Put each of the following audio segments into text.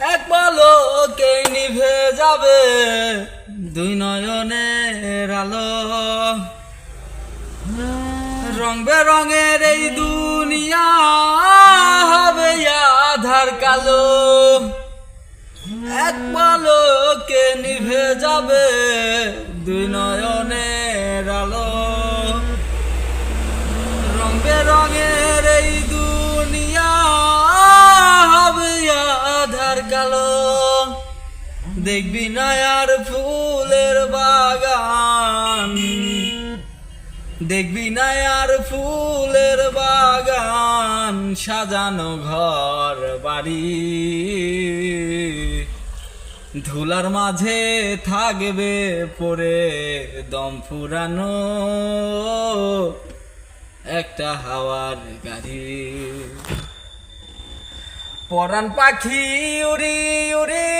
এক পলকে নিভে যাবে দুই নয়নের আলো। রং বেরঙের এই দুনিয়া হবে আধার কালো। এক পলকে নিভে যাবে দুই নয়নের আলো। রং বেরঙের এই দুনিয়া হবে আধার কালো। দেখবি না আর ফুলের বাগান, দেখবি না আর ফুলের বাগান, সাজানো ঘর বাড়ি। ধুলার মাঝে থাকবে পড়ে দম ফুরানো একটা হাওয়ার গাড়ি। পরাণ পাখি উড়ি উড়ি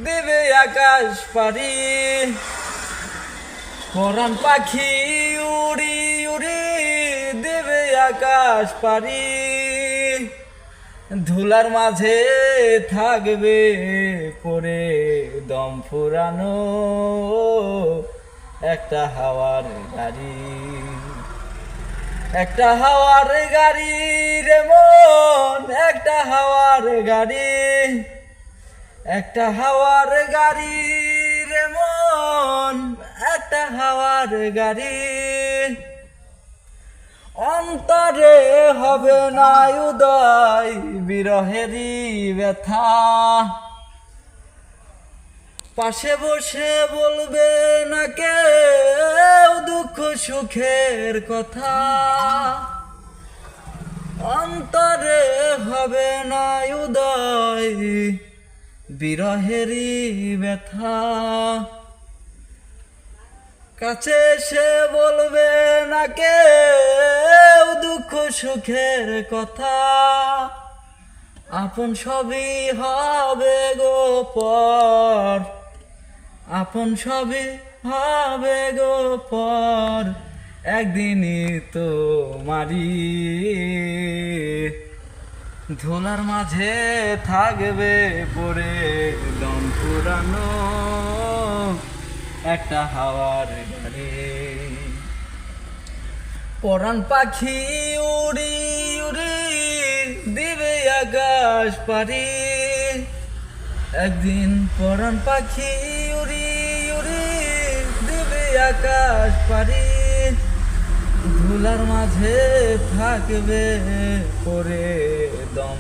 দেবে আকাশ পাড়ি। পরাণ পাখি উড়ি উড়ি দেবে আকাশ পাড়ি। ধুলার মাঝে থাকবে পড়ে দম ফুরানো একটা হাওয়ার গাড়ি। একটা হাওয়ার গাড়ি রে মন, একটা হাওয়ার গাড়ি। একটা হাওয়ার গাড়ি রে মন, একটা হাওয়ার গাড়ি। অন্তরে হবে না উদয় বিরহেরই ব্যথা। পাশে বসে বলবে না কেউ দুঃখ সুখের কথা। অন্তরে হবে না উদয় বিরহেরই ব্যথা। কাছে এসে বলবে না কেউ দুঃখ সুখের কথা। আপন সবই হবে গো পর, আপন সবই হবে গো পর, একদিনই তো মারি। ধুলার মাঝে থাকবে পড়ে দম ফুরানো একটা হাওয়ার গাড়ি। পরাণ পাখি উড়ি উড়ি দিবে আকাশ পাড়ি। একদিন পরাণ পাখি উড়ি উড়ি দিবে আকাশ পাড়ি। ধুলার মাঝে থাকবে পড়ে দম